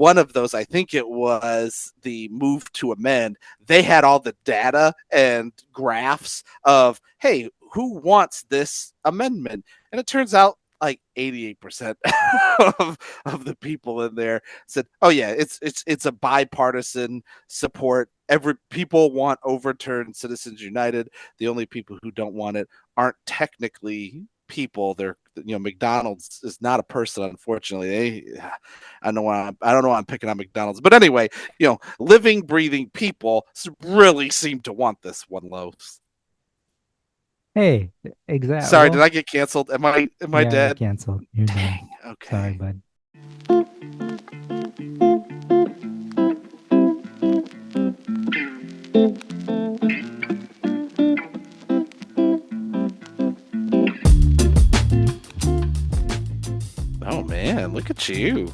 one of those, I think it was the move to amend, they had all the data and graphs of, hey, who wants this amendment? And it turns out like 88% of the people in there said, oh yeah, it's a bipartisan support. Every people want Overturn Citizens United. The only people who don't want it aren't technically people. They're, McDonald's is not a person, unfortunately. I don't know why I'm picking on McDonald's, but anyway, living, breathing people really seem to want this one loaf. Hey, exactly. Sorry, did Well, I get canceled? Am I yeah, you're dead? canceled. You're done. Dang. Sorry, Okay. bud. Oh man, look at you.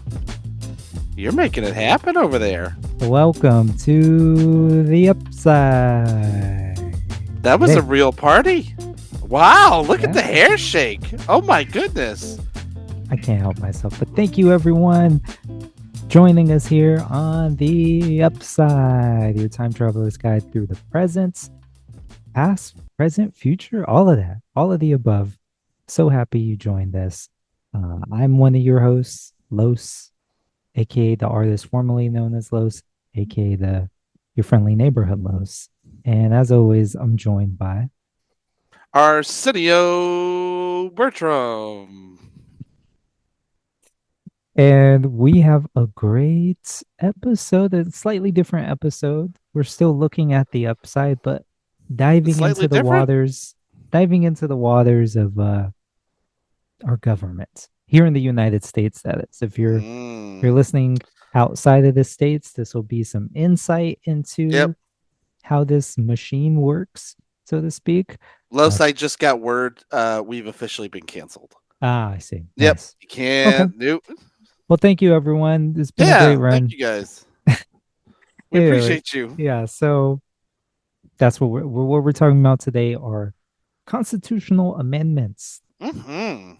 You're making it happen over there. Welcome to the upside. That was a Hey, real party. Wow, look at the yeah, hair shake. Oh my goodness. I can't help myself. But thank you, everyone, joining us here on the upside, your time traveler's guide through the present, past, present, future, all of that, all of the above. So happy you joined us. I'm one of your hosts, Los, aka the artist formerly known as Los, aka the your friendly neighborhood Los. And as always, I'm joined by Arsenio Bertram. and we have a great episode, a slightly different episode. We're still looking at the upside, but diving Slightly into the different? waters, diving into the waters of our government here in the United States. That is, if you're Mm. listening outside of the states, this will be some insight Yep. into how this machine works, so to speak. Uh, Los, I just got word we've officially been canceled. I see. Yep. Nice. You Okay. can't. Nope. Well, thank you, everyone. It's been a great Yeah. Thank run. you guys. We Anyway, appreciate you. yeah. So that's what we're talking about today are constitutional amendments Mm-hmm.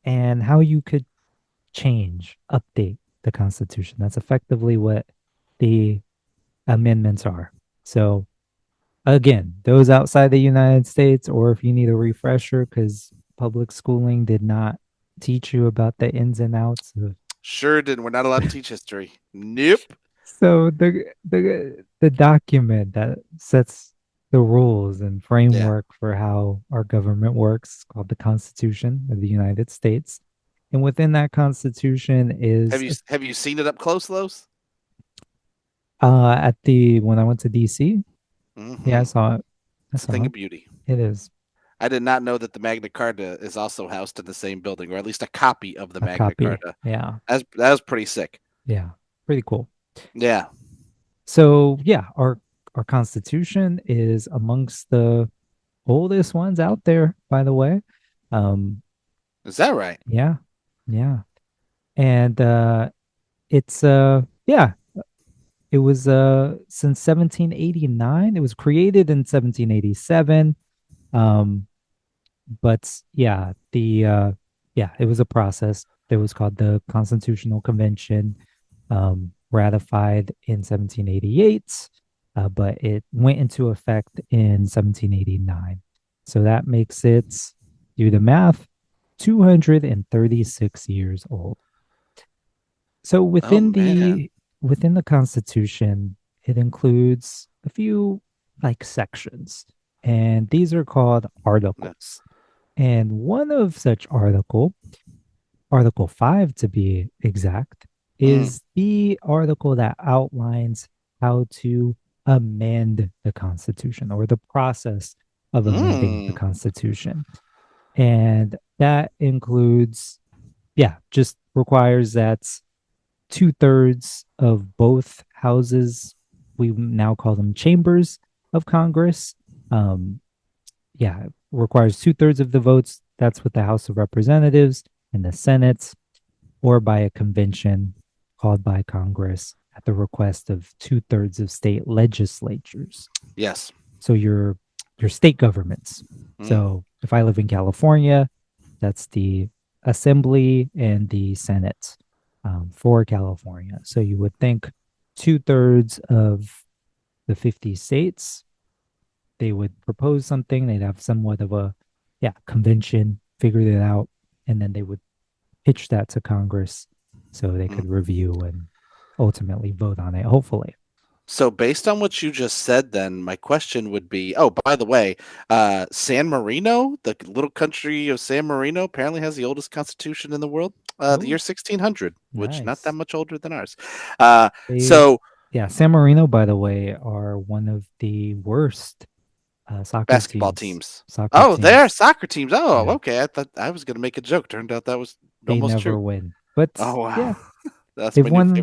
and how you could change, update the Constitution. That's effectively what the amendments are. So again, those outside the United States, or if you need a refresher because public schooling did not teach you about the ins and outs of. Sure didn't. We're not allowed to teach history. Nope. So the document that sets the rules and Yeah. framework for how our government works is called the Constitution of the United States. And within that Constitution Have is you have you seen it up close, Los? at the when I went to DC, yeah, I Mm-hmm. saw it. I It's a saw thing it. of beauty. It is I did not know that the Magna Carta is also housed in the same building, or at least a copy of the a Magna copy. Carta. Yeah. That was pretty sick. Yeah. Pretty cool. Yeah. So yeah, our constitution is amongst the oldest ones out there, by the way. Um, Is that right? yeah, yeah. And it's yeah, it was since 1789. It was created in 1787. Um, but yeah, the yeah, it was a process. It was called the Constitutional Convention, ratified in 1788, but it went into effect in 1789. So that makes it, do the math, 236 years old. So Oh man. within the Constitution, it includes a few like sections, and these are called No. articles. And one of such Article 5 to be exact, Mm. is the article that outlines how to amend the Constitution or the process of amending the Mm. Constitution. And that includes, yeah, just requires that two-thirds of both houses, we now call them chambers of Congress, um, yeah, requires two-thirds of the votes. That's with the House of Representatives and the Senate, or by a convention called by Congress at the request of two-thirds of state legislatures. Yes. So your state governments. Mm. So if I live in California, that's the Assembly and the Senate. for California. So you would think two-thirds of the 50 states, they would propose something, they'd have somewhat of a, yeah, convention, figure it out, and then they would pitch that to Congress so they Mm. could review and ultimately vote on it, hopefully. So, based on what you just said, then my question would be: oh, by the way, San Marino, the little country of San Marino, apparently has the oldest constitution in the world, the year Oh, 1600, which not that nice. much older than ours. Uh, They, so, yeah, San Marino, by the way, are one of the worst soccer basketball teams. teams. Soccer Oh, they're teams. soccer teams. Oh, Yeah, okay. I thought I was going to make a joke. Turned out that was they almost never true. win. But Oh, wow. yeah, That's they've won.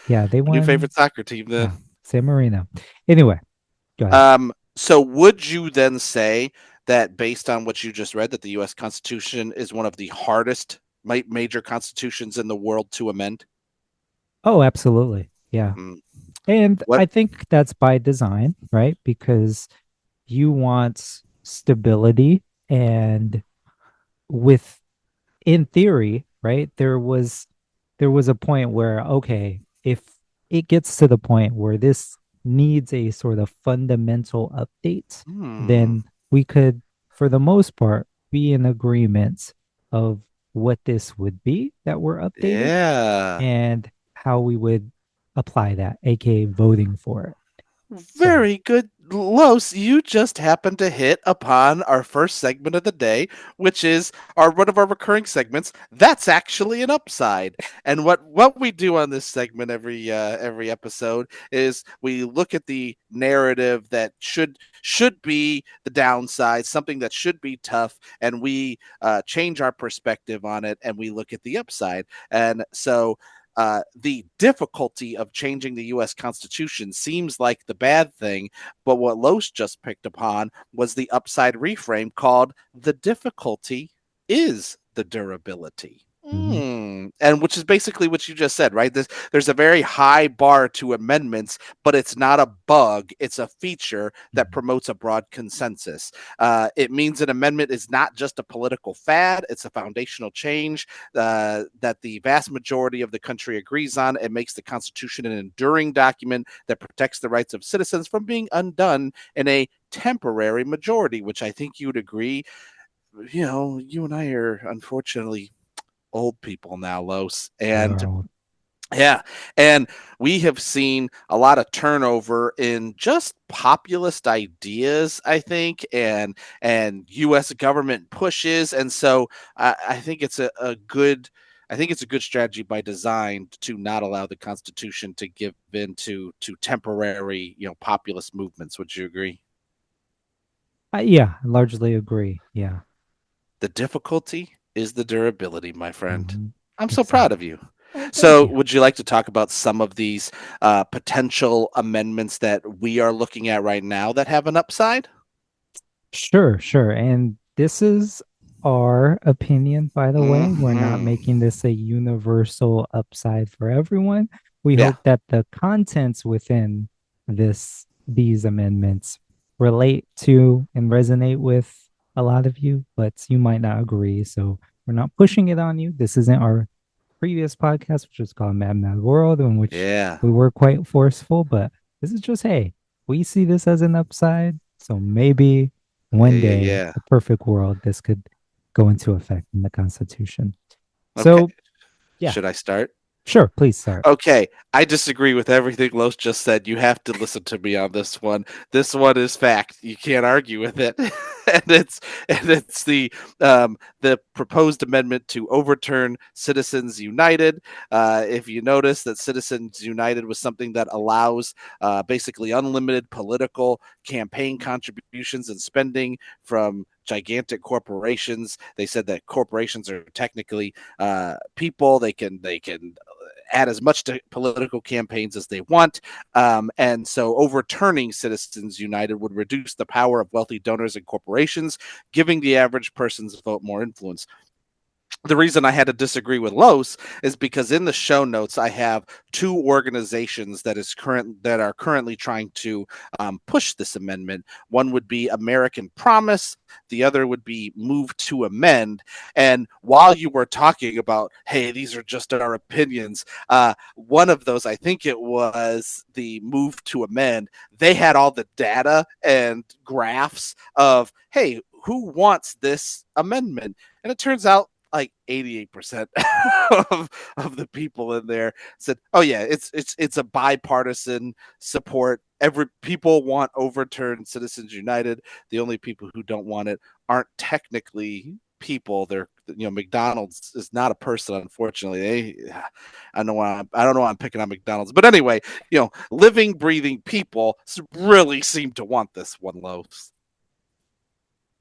Yeah, they my new won. favorite soccer team. Then. Yeah, San Marino. Anyway, go ahead. So would you then say that based on what you just read, that the U.S. Constitution is one of the hardest major constitutions in the world to amend? Oh, absolutely. Yeah. Mm, And what? I think that's by design, right? Because you want stability and with in theory, right? There was a point where okay, if it gets to the point where this needs a sort of fundamental update, Hmm. then we could for the most part be in agreement of what this would be that we're updating Yeah. and how we would apply that, aka voting for it. So, Very good, Los. You just happened to hit upon our first segment of the day, which is our one of our recurring segments. That's actually an upside. And what we do on this segment every episode is we look at the narrative that should be the downside, something that should be tough, and we change our perspective on it, and we look at the upside. And so the difficulty of changing the U.S. Constitution seems like the bad thing, but what Los just picked upon was the upside reframe called the difficulty is the durability. mhm, And which is basically what you just said, right? There's a very high bar to amendments, but it's not a bug. It's a feature that mhm, promotes a broad consensus. It means an amendment is not just a political fad, it's a foundational change that the vast majority of the country agrees on. It makes the Constitution an enduring document that protects the rights of citizens from being undone in a temporary majority, which I think you'd agree. You know, you and I are unfortunately old people now, Los. we And are old. yeah, and we have seen a lot of turnover in just populist ideas, I think, and U.S. government pushes, and so I think it's a good. I think it's a good strategy by design to not allow the Constitution to give in to temporary, populist movements. Would you agree? Yeah, I largely agree. Yeah. The difficulty is the durability, my friend. Mhm. I'm so proud of Exactly. you. Oh, thank So, you. would you like to talk about some of these potential amendments that we are looking at right now that have an upside? Sure, sure. And this is our opinion, by the way. We're not Hmm. making this a universal upside for everyone. We Yeah. hope that the contents within these amendments relate to and resonate with a lot of you, but you might not agree. So we're not pushing it on you. This isn't our previous podcast, which was called Mad Mad World, in which Yeah. we were quite forceful, but this is just, hey, we see this as an upside. So maybe Yeah. one Yeah. day, Yeah. a perfect world, this could go into effect in the Constitution. Okay. So, yeah, Should I start? sure, please start. Okay, I disagree with everything Los just said. You have to listen to me on this one. This one is fact. You can't argue with it. and it's the proposed amendment to overturn Citizens United. If you notice that Citizens United was something that allows basically unlimited political campaign contributions and spending from gigantic corporations. They said that corporations are technically people. They can add as much to political campaigns as they want. And so overturning Citizens United would reduce the power of wealthy donors and corporations, giving the average person's vote more influence. The reason I had to disagree with Los is because in the show notes I have two organizations that are currently trying to push this amendment. One would be American Promise, the other would be Move to Amend. And while you were talking about, hey, these are just our opinions, one of those, I think it was the Move to Amend, they had all the data and graphs of, hey, who wants this amendment? And it turns out like 88% of the people in there said, "Oh yeah, it's a bipartisan support. Every people want Overturn Citizens United. The only people who don't want it aren't technically people. They're McDonald's is not a person, unfortunately. I don't know why I'm picking on McDonald's, but anyway, living, breathing people really seem to want this one, Loaves.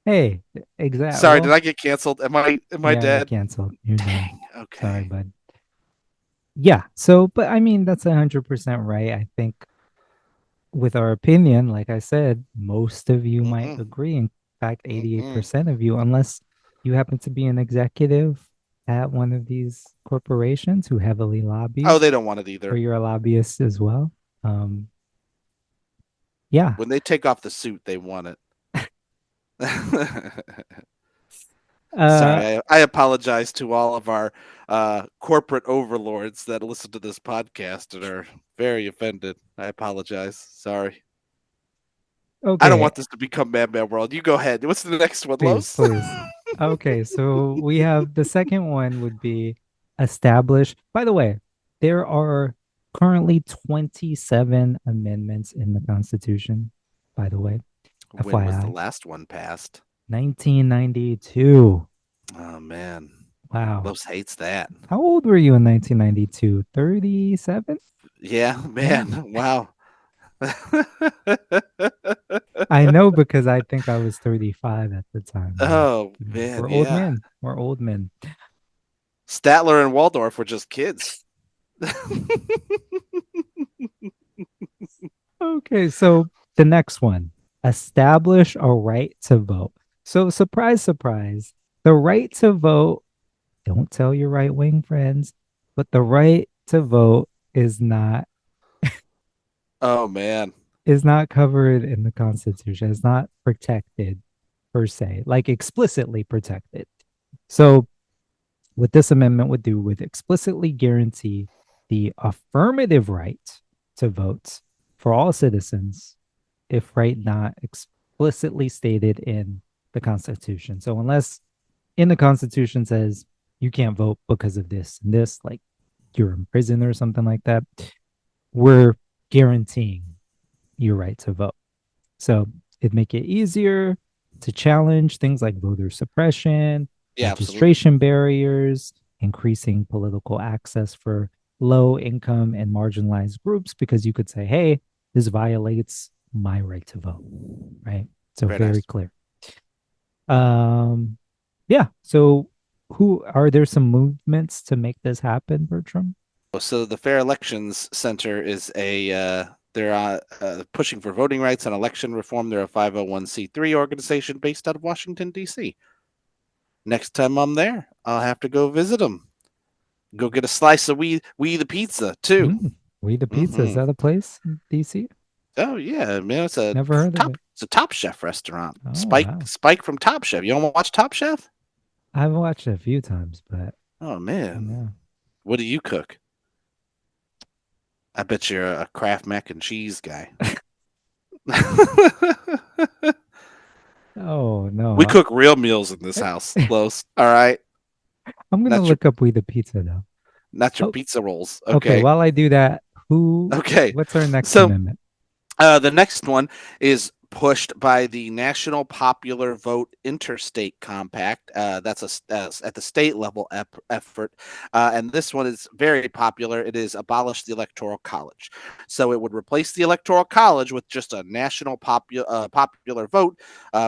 Hey, exact. Sorry, did Well, I get canceled? Am I yeah, you're dead? canceled. You're done. Dang. Sorry, Okay. bud. Yeah. So, but I mean, that's 100% right. I think with our opinion, like I said, most of you might Mm-mm, agree. In fact, mm-mm. 88% of you, unless you happen to be an executive at one of these corporations who heavily Oh, lobbies, they don't want it or either. you're a lobbyist as well. Um, yeah. When they take off the suit, they want it. Uh, Sorry, I apologize to all of our corporate overlords that listen to this podcast and are very offended. I apologize. Sorry. I don't okay. want this to become Mad Men World. You go ahead. What's the next one, Please, Los? please. Okay, so we have the second one would be establish. By the way, there are currently 27 amendments in the Constitution, by the way, When was the FYI. last one passed? 1992. Oh man, Wow. Los hates that. How old were you in 1992? 37? Yeah, Yeah. man. Wow. I know because I think I was 35 at the time. Oh Yeah. man, We're old yeah. men. We're old men. Statler and Waldorf were just kids. Okay, so the next one, establish a right to vote. So, surprise, surprise, the right to vote, don't tell your right wing friends, but the right to vote Oh man. is not covered in the Constitution. It's not protected per se, like explicitly protected. So, what this amendment would do would explicitly guarantee the affirmative right to vote for all citizens if right not explicitly stated in the Constitution. So unless in the Constitution says you can't vote because of this and this, like you're in prison or something like that, we're guaranteeing your right to vote. So it'd make it easier to challenge things like voter suppression, Yeah, absolutely. registration barriers, increasing political access for low income and marginalized groups, because you could say, hey, this violates my right to vote, right? So Very very nice. clear. Um, yeah. So who are there some movements to make this happen, Bertram? So the Fair Elections Center is they're pushing for voting rights and election reform. They're a 501c3 organization based out of Washington D.C. Next time I'm there, I'll have to go visit them. Go get a slice of we the pizza too. We the Pizza, is Mm-hmm. that a place in DC? Oh yeah, man, Never heard of it. It's a Top Chef restaurant. Oh Spike wow. Spike from Top Chef. You want to watch Top Chef? I've watched it a few times, but Oh man, yeah. what do you cook? I bet you're a Kraft mac and cheese guy. Oh We no. cook real meals in this house, Los. All right, I'm gonna not your look up We the Pizza though. not your Oh, pizza rolls. okay. Okay, While I do that, okay. what's our next So amendment? the next one is pushed by the National Popular Vote Interstate Compact. That's at the state level effort, and this one is very popular. It is abolish the Electoral College, so it would replace the Electoral College with just a national popular vote,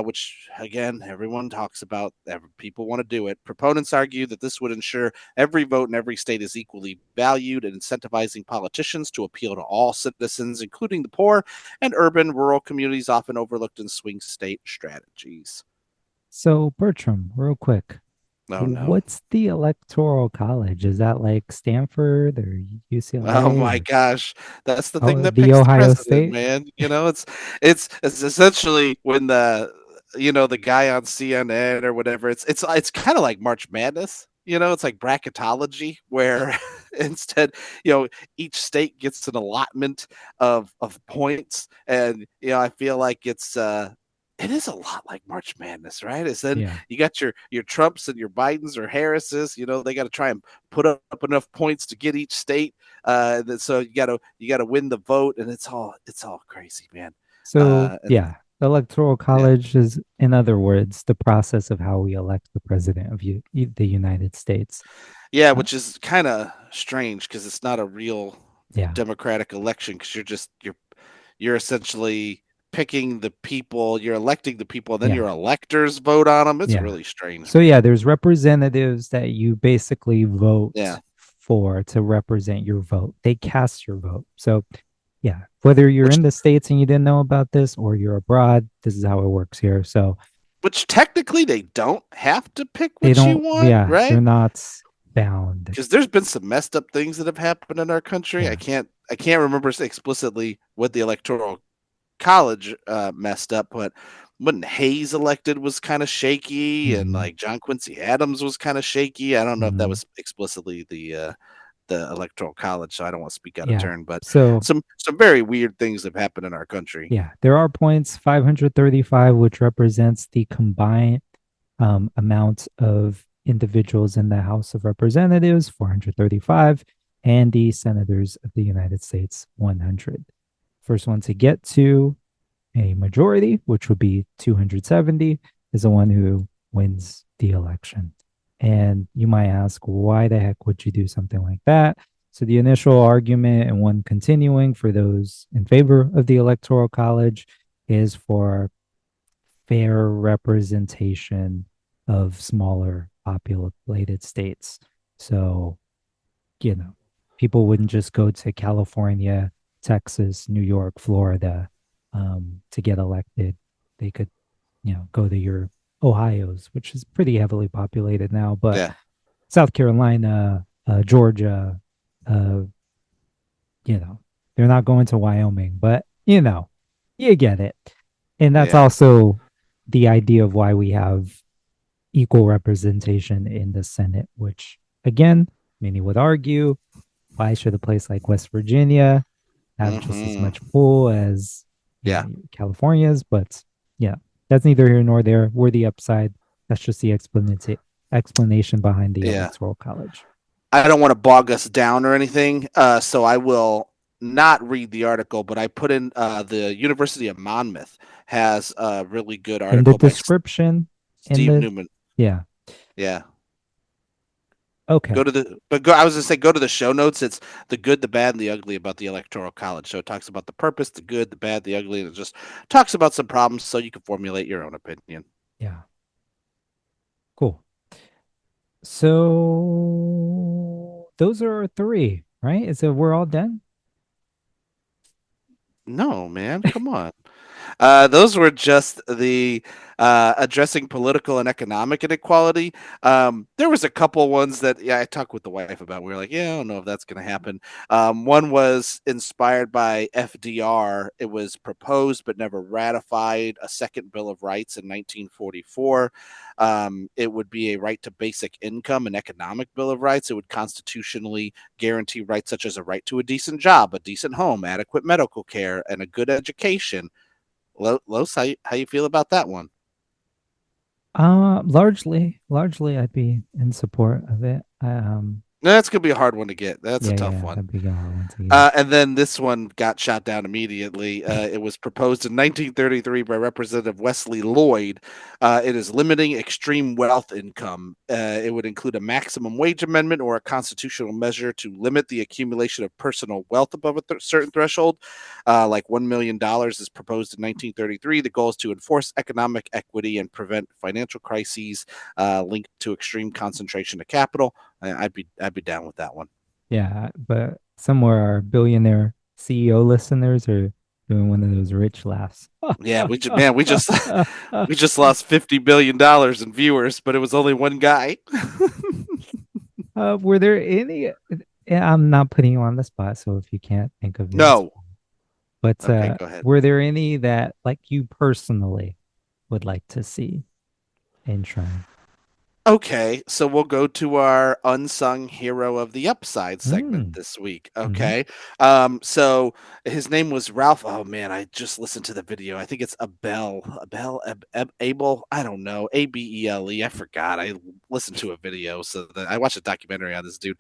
which again everyone talks about. People want to do it. Proponents argue that this would ensure every vote in every state is equally valued and incentivizing politicians to appeal to all citizens, including the poor and urban rural communities often overlooked in swing state strategies. So Bertram, real quick. Oh no. What's the Electoral College? Is that like Stanford or Oh UCLA my or gosh, that's the thing that The picks the Ohio president, State? man. It's essentially when the guy on CNN or whatever. It's kind of like March Madness. It's like bracketology where instead, each state gets an allotment of points, and I feel like it is a lot like March Madness, right? Is then Yeah. you got your Trumps and your Bidens or Harrises. They got to try and put up enough points to get each state. So you gotta win the vote, and it's all crazy, man. So, And yeah, Electoral yeah, College is, in other words, the process of how we elect the president of the United States. yeah, Uh, which is kind of strange because it's not a real yeah, democratic election because you're essentially picking the people, you're electing the people, and then yeah, your electors vote on them. It's yeah. really strange, So, man. yeah, there's representatives that you basically vote Yeah, for to represent your vote. They cast your vote. So, yeah, whether you're which in the States and you didn't know about this or you're abroad, this is how it works here. So, which technically they don't have to pick they what you don't, want, yeah, they're right? not bound. Because there's been some messed up things that have happened in our country. I Yeah. can't remember explicitly what the electoral college messed up, but when Hayes elected was kind of shaky, and Hmm. like John Quincy Adams was kind of shaky. I don't know if that Hmm. was explicitly the electoral college, so I don't want to speak out of Yeah. turn, but So, some very weird things have happened in our country. yeah, there are points 535, which represents the combined amount of individuals in the House of Representatives, 435, and the senators of the United States, 100. First one to get to a majority, which would be 270, is the one who wins the election. And you might ask, why the heck would you do something like that? So, the initial argument and one continuing for those in favor of the Electoral College is for fair representation of smaller populated states. So, you know, people wouldn't just go to California, Texas, New York, Florida to get elected. They could, go to your Ohio's, which is pretty heavily populated now, but Yeah, South Carolina, Georgia, uh, you know, they're not going to Wyoming, but you get it. And that's yeah. also the idea of why we have equal representation in the Senate, which again, many would argue, why should a place like West Virginia have just as Hmm. much pull as Yeah, California's? But yeah, that's neither here nor there. We're the upside. That's just the explanation behind the yeah. Electoral College. I don't want to bog us down or anything, so I will not read the article, but I put in the University of Monmouth has a really good In the article by description, in Steve the Newman. yeah, Yeah. okay, I was gonna say go to the show notes. It's the good, the bad, and the ugly about the electoral college. So it talks about the purpose, the good, the bad, the ugly, and it just talks about some problems so you can formulate your own opinion. yeah, cool. So those are our three, right? Is it we're all done? No, man, come on. Those were just the addressing political and economic inequality. There was a couple ones that I talked with the wife about. We were like, yeah, I don't know if that's going to happen. One was inspired by FDR. It was proposed but never ratified. A second Bill of Rights in 1944. It would be a right to basic income, an economic Bill of Rights. It would constitutionally guarantee rights such as a right to a decent job, a decent home, adequate medical care, and a good education. Los, how you feel about that one? Largely, I'd be in support of it. That's gonna be a hard one to get. That's a Yeah, tough yeah, one. that'd be a hard one to get. And then this one got shot down immediately. It was proposed in 1933 by Representative Wesley Lloyd. It is limiting extreme wealth income. It would include a maximum wage amendment or a constitutional measure to limit the accumulation of personal wealth above a certain threshold. Like $1 million is proposed in 1933. The goal is to enforce economic equity and prevent financial crises linked to extreme concentration of capital. I'd be down with that one. Yeah, but somewhere our billionaire CEO listeners are doing one of those rich laughs. Yeah, we just lost $50 billion in viewers, but it was only one guy. Were there any? Yeah, I'm not putting you on the spot, so if you can't think of it, it's No. but Okay, go ahead. were there any that like you personally would like to see enshrined? Okay, so we'll go to our unsung hero of the upside segment Mm, this week. hmm. Okay. So his name was Ralph. Oh man, I just listened to the video. I think it's Abel. I don't know. Abele. I forgot. I listened to a video. So that I watched a documentary on this dude.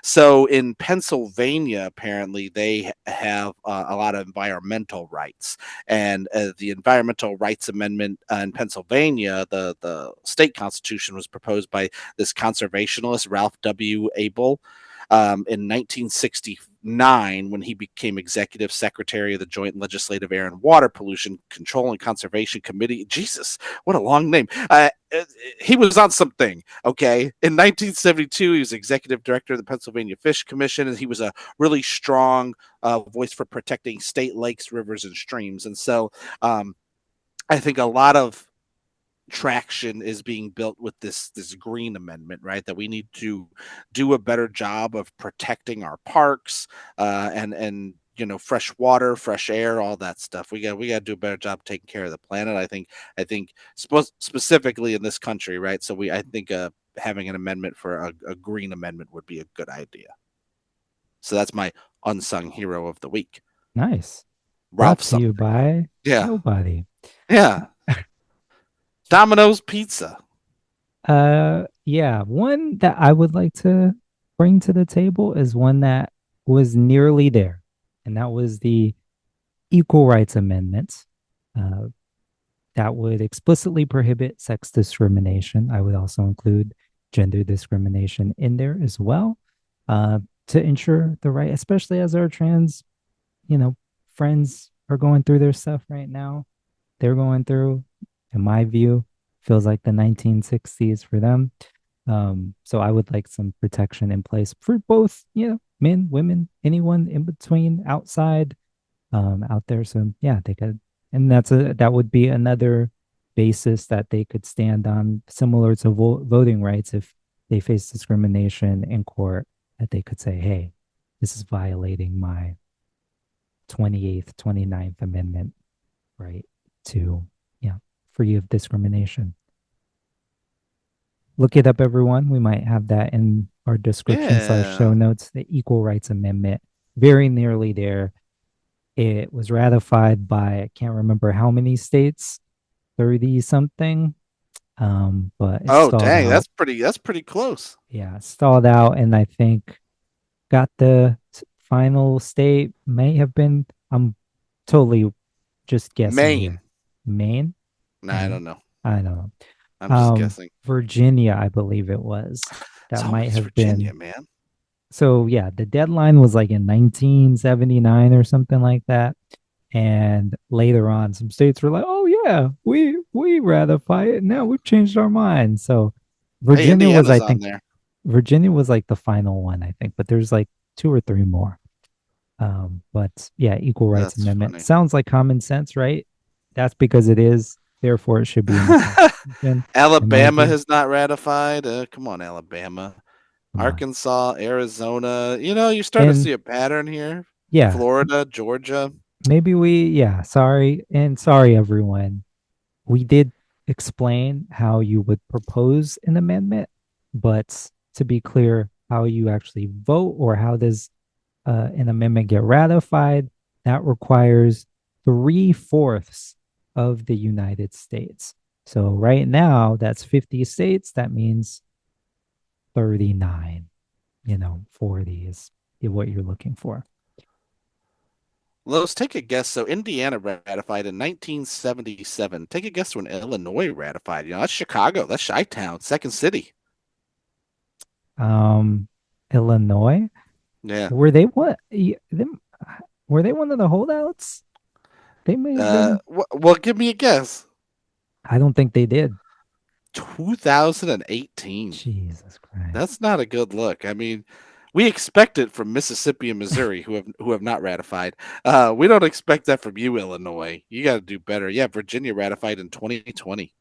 So in Pennsylvania, apparently they have a lot of environmental rights, and the Environmental Rights Amendment in Pennsylvania, the state constitution was proposed by this conservationist Ralph W. Abel in 1969 when he became executive secretary of the Joint Legislative Air and Water Pollution Control and Conservation Committee. Jesus, what a long name. He was on something. Okay. In 1972, he was executive director of the Pennsylvania Fish Commission, and he was a really strong voice for protecting state lakes, rivers, and streams. And so I think a lot of traction is being built with this green amendment, right? That we need to do a better job of protecting our parks and fresh water, fresh air, all that stuff. We got to do a better job taking care of the planet. I think specifically in this country, right? So I think having an amendment for a green amendment would be a good idea. So that's my unsung hero of the week, Nice. Brought Ralph to you something. by Yeah, nobody. yeah. Domino's Pizza. Yeah, one that I would like to bring to the table is one that was nearly there, and that was the Equal Rights Amendment uh, that would explicitly prohibit sex discrimination. I would also include gender discrimination in there as well uh, to ensure the right, especially as our trans, you know, friends are going through their stuff right now. They're going through, in my view, feels like the 1960s for them. So I would like some protection in place for both, men, women, anyone in between, outside, out there. So yeah, they could, and that would be another basis that they could stand on, similar to voting rights. If they face discrimination in court, that they could say, "Hey, this is violating my 28th, 29th Amendment right to, yeah, free of discrimination." Look it up, everyone. We might have that in our description/show Yeah. notes. The Equal Rights Amendment, very nearly there. It was ratified by, I can't remember how many states, 30 something. But it Oh, stalled dang, out. that's pretty close. Yeah, it stalled out. And I think got the final state may have been, I'm totally just guessing Maine. here. Maine? Nah, I Mm, don't know. I don't know. I'm just guessing. Virginia, I believe it was. It's That might always have Virginia, been. man. So yeah, the deadline was like in 1979 or something like that. And later on, some states were like, "Oh yeah, we ratify it. Now we've changed our mind." So Hey, Virginia was, I Indiana's on think, there. Virginia was like the final one, I think. But there's like two or three more. But yeah, Equal Rights That's Amendment funny. sounds like common sense, right? That's because it is. Therefore, it should be in the Constitution, in my Alabama view. has not ratified. Come on, Alabama. Come on. Arkansas, Arizona. You're starting to And see a pattern here. yeah, Florida, Georgia. maybe yeah, sorry. And sorry, everyone. We did explain how you would propose an amendment, but to be clear, how you actually vote or how does an amendment get ratified, that requires 3/4 of the United States. So right now, that's 50 states. That means 39, 40 is what you're looking for. Let's take a guess. So Indiana ratified in 1977. Take a guess when Illinois ratified. That's Chicago. That's Chi-Town, second city. Um, Illinois, Yeah. were they what? Them, were they one of the holdouts? They may have been. Well, give me a guess. I don't think they did. 2018. Jesus Christ. That's not a good look. I mean, We expect it from Mississippi and Missouri, who have not ratified. We don't expect that from you, Illinois. You got to do better. Yeah, Virginia ratified in 2020.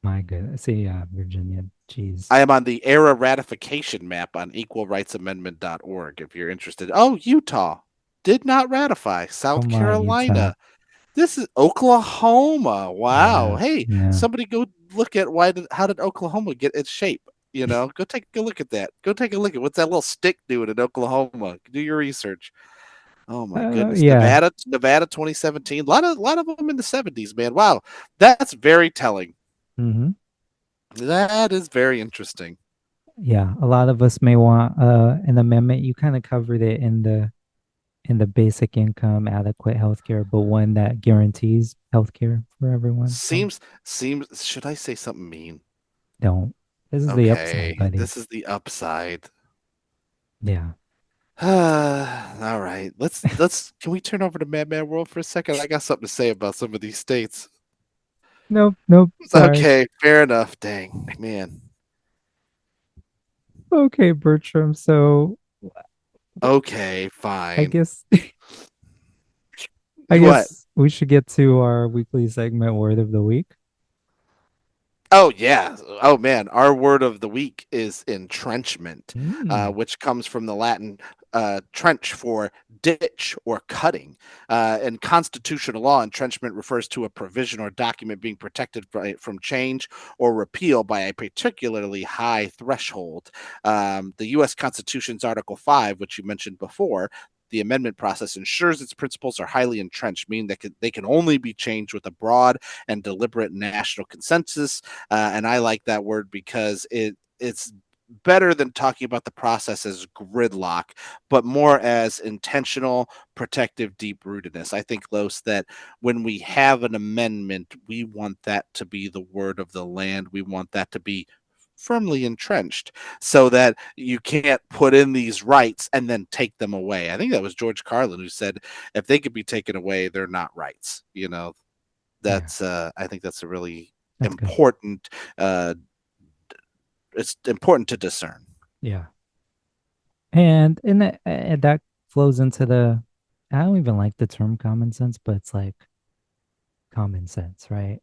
My goodness. See, Virginia. Jeez. I am on the era ratification map on equalrightsamendment.org if you're interested. Oh, Utah did not ratify. South Come on, Utah. Carolina. This is Oklahoma. Wow. Yeah, Hey, yeah. somebody go look at how did Oklahoma get its shape? Go take a look at that. Go take a look at what's that little stick doing in Oklahoma. Do your research. Oh my goodness. Yeah. Nevada 2017. A lot of them in the 70s, man. Wow. That's very telling. Hmm. That is very interesting. Yeah. A lot of us may want an amendment. You kind of covered it in the basic income, adequate healthcare, but one that guarantees healthcare for everyone. So Seems should I say something mean? don't. This is the upside, Okay. buddy. This is the upside. Yeah. All right. Let's can we turn over to Madman World for a second? I got something to say about some of these states. Nope, nope. Sorry. Okay, fair enough. Dang, man. Okay, Bertram. So Okay, I fine. guess I What? guess we should get to our weekly segment, Word of the Week. Oh yeah. Oh man. Our word of the week is entrenchment, Mm, which comes from the Latin trench for ditch or cutting. In constitutional law, entrenchment refers to a provision or document being protected from change or repeal by a particularly high threshold. The U.S. Constitution's Article 5, which you mentioned before, the amendment process ensures its principles are highly entrenched, meaning that they can only be changed with a broad and deliberate national consensus. And I like that word because it's better than talking about the process as gridlock, but more as intentional, protective, deep rootedness. I think, Los, that when we have an amendment, we want that to be the word of the land. We want that to be firmly entrenched so that you can't put in these rights and then take them away. I think that was George Carlin who said if they could be taken away, they're not rights. yeah, That's I think that's a really that's good. important uh it's important to discern. Yeah. And that flows into the I don't even like the term common sense, but it's like common sense, right?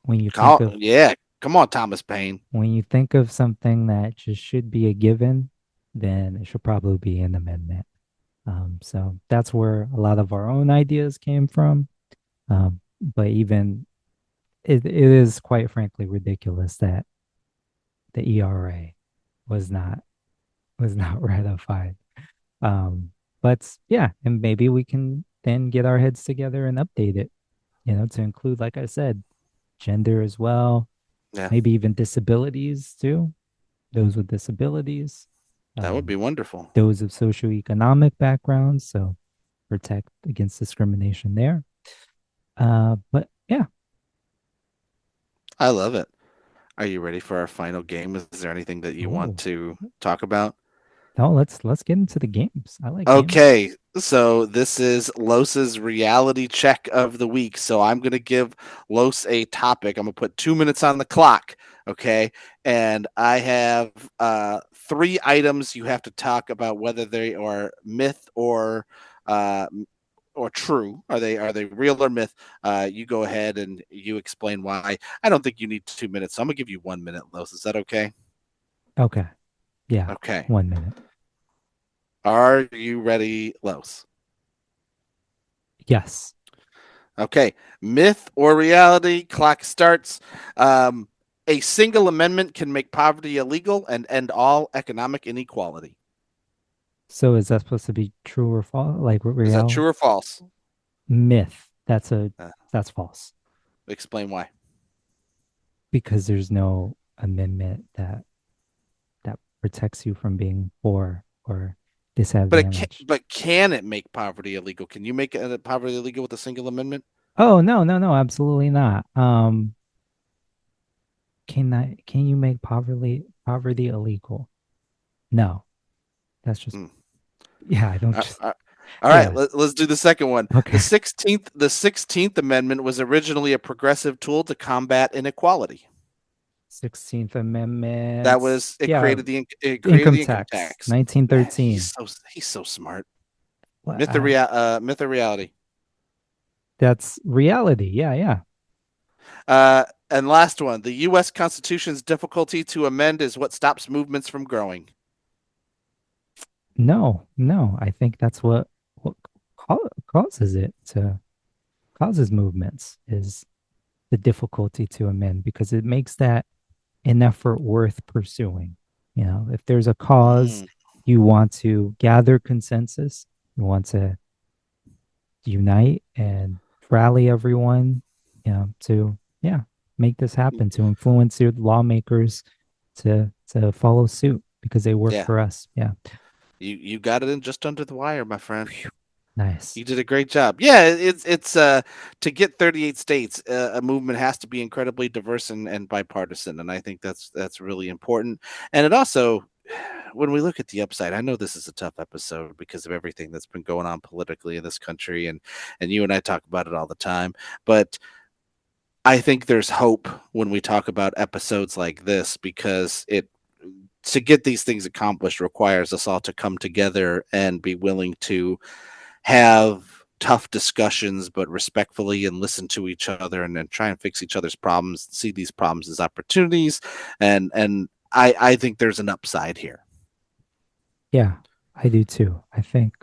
When you think of Yeah, come on, Thomas Paine. when you think of something that just should be a given, then it should probably be an amendment. So that's where a lot of our own ideas came from. But even it is quite frankly ridiculous that the ERA was not ratified. Um, but yeah, and maybe we can then get our heads together and update it, to include, like I said, gender as well, Yeah, maybe even disabilities too, those with disabilities, that would be um, wonderful. those of socioeconomic backgrounds, so protect against discrimination there. But yeah, I love it. Are you ready for our final game? Is there anything that you want oh to talk about? no, let's get into the games. I like games. Okay, so this is Los's reality check of the week. So I'm going to give Los a topic. I'm going to put 2 minutes on the clock. Okay. And I have three items you have to talk about whether they are myth uh, or true. Are they real or myth? You go ahead and you explain why. I don't think you need 2 minutes. So I'm going to give you 1 minute, Los. Is that okay? Okay, yeah, Okay. 1 minute. Are you ready, Los? Yes. Okay, myth or reality? Clock starts. Um, a single amendment can make poverty illegal and end all economic inequality. So is that supposed to be true or false? Like Is that real true or false? myth? Uh, That's false explain why. because there's no amendment that protects you from being poor or disadvantaged. But can it make poverty illegal? Can you make poverty illegal with a single amendment? Oh no, no, no, absolutely not. Can you make poverty illegal? No, that's just Hmm. yeah. I don't Uh, just uh, all right, yeah. let's do the second one. The Okay. 16th the 16th Amendment was originally a progressive tool to combat inequality. 16th That Amendment. was Yeah, it created income the income tax, tax. Man, 1913. he's so smart. Well, I, Myth or reality. that's reality. Yeah, yeah. And last one, the U.S. Constitution's difficulty to amend is what stops movements from growing. No, no. I think that's what causes it to causes movements is the difficulty to amend because it makes that an effort worth pursuing. You know, if there's a cause Mm, you want to gather consensus, you want to unite and rally everyone, you know, to yeah, make this happen, to influence your lawmakers to follow suit because they work yeah, for us. Yeah. you got it in just under the wire, my friend. Whew. Nice. You did a great job. Yeah, it's to get 38 states, a movement has to be incredibly diverse and bipartisan, and I think that's really important. And it also, when we look at the upside, I know this is a tough episode because of everything that's been going on politically in this country, and you and I talk about it all the time. But I think there's hope when we talk about episodes like this because it to get these things accomplished requires us all to come together and be willing to have tough discussions, but respectfully and listen to each other and then try and fix each other's problems, see these problems as opportunities. And I think there's an upside here. Yeah, I do too. I think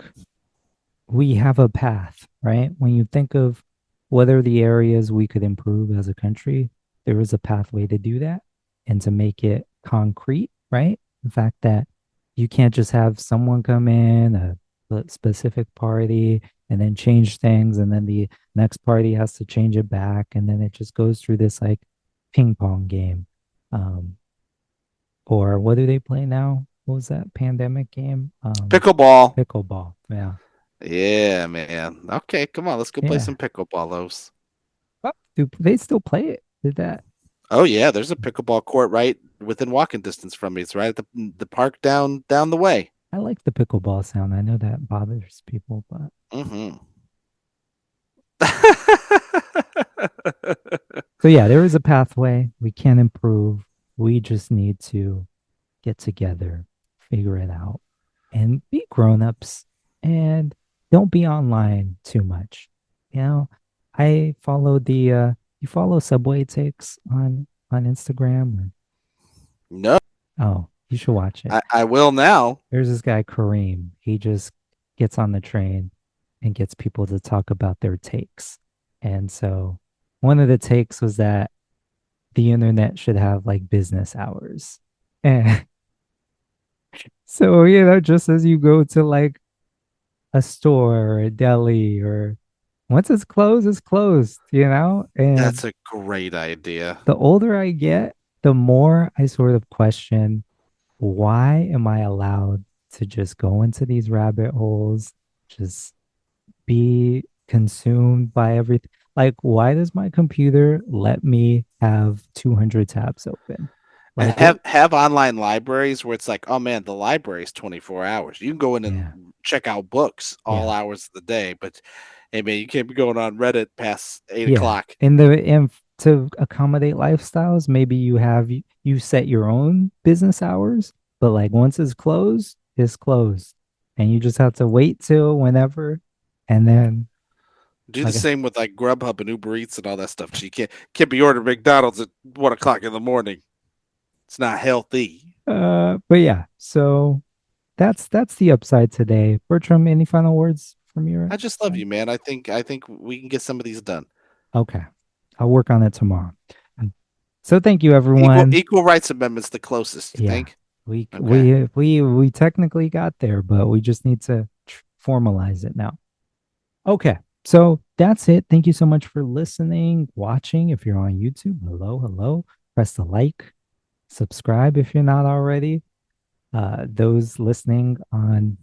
we have a path, right? When you think of what are the areas we could improve as a country, there is a pathway to do that and to make it concrete, right? The fact that you can't just have someone come in, a specific party, and then change things, and then the next party has to change it back, and then it just goes through this like ping pong game. Um, or what do they play now? What was that pandemic game? Pickleball. Pickleball. Yeah. Yeah, man. Okay, come on, let's go play Yeah. some pickleballos. Oh, do they still play it? Did that? Oh yeah, there's a pickleball court right within walking distance from me. It's right at the park down the way. I like the pickleball sound. I know that bothers people, but Mm-hmm. so yeah, there is a pathway. We can improve. We just need to get together, figure it out, and be grown-ups and don't be online too much. You know, I follow the you follow Subway Takes on Instagram No, oh, you should watch it. I will now. There's this guy, Kareem. He just gets on the train and gets people to talk about their takes. And so one of the takes was that the internet should have like business hours. And so, you know, just as you go to like a store or a deli or once it's closed, you know? And That's a great idea. the older I get, the more I sort of question why am I allowed to just go into these rabbit holes, just be consumed by everything? Like, why does my computer let me have 200 tabs open? And Like, what? have online libraries where it's like, oh man, the library is 24 hours. You can go in and Yeah, check out books all yeah, hours of the day, but hey man, you can't be going on Reddit past eight yeah. o'clock. And to accommodate lifestyles, maybe you set your own business hours, but like once it's closed, and you just have to wait till whenever, and then Do the like same with like Grubhub and Uber Eats and all that stuff. So you can't be ordering McDonald's at 1 o'clock in the morning. It's not healthy. But yeah, so that's the upside today. Bertram, any final words from your I just love side? you, man. I think we can get some of these done. Okay. I'll work on it tomorrow. So thank you Equal everyone. equal rights amendments the closest, you Yeah. think? We Okay. we we technically got there, but we just need to formalize it now. Okay. So that's it. Thank you so much for listening, watching. If you're on YouTube, hello, hello. Press the like, subscribe if you're not already. Those listening on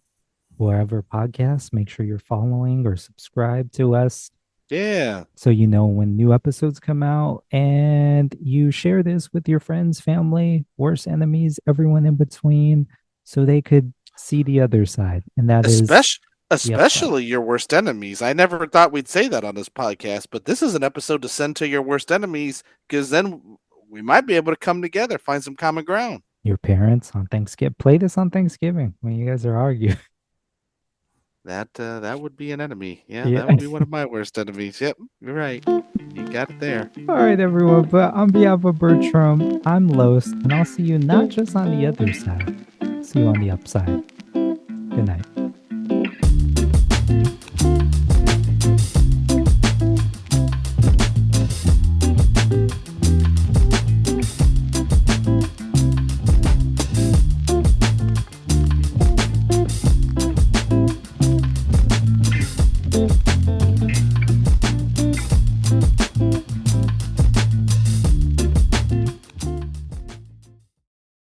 wherever podcasts, make sure you're following or subscribe to us Yeah. so you know when new episodes come out. And you share this with your friends, family, worst enemies, everyone in between, so they could see the other side. And that is Especially the upside. especially your worst enemies. I never thought we'd say that on this podcast, but this is an episode to send to your worst enemies because then we might be able to come together, find some common ground. Your parents on Thanksgiving. Play this on Thanksgiving when you guys are arguing. That would be an enemy. Yeah, Yeah. that would be one of my worst enemies. Yep, you're right. You got it there. All right, everyone. But on behalf of Bertram, I'm Los, and I'll see you not just on the other side, see you on the upside. Good night.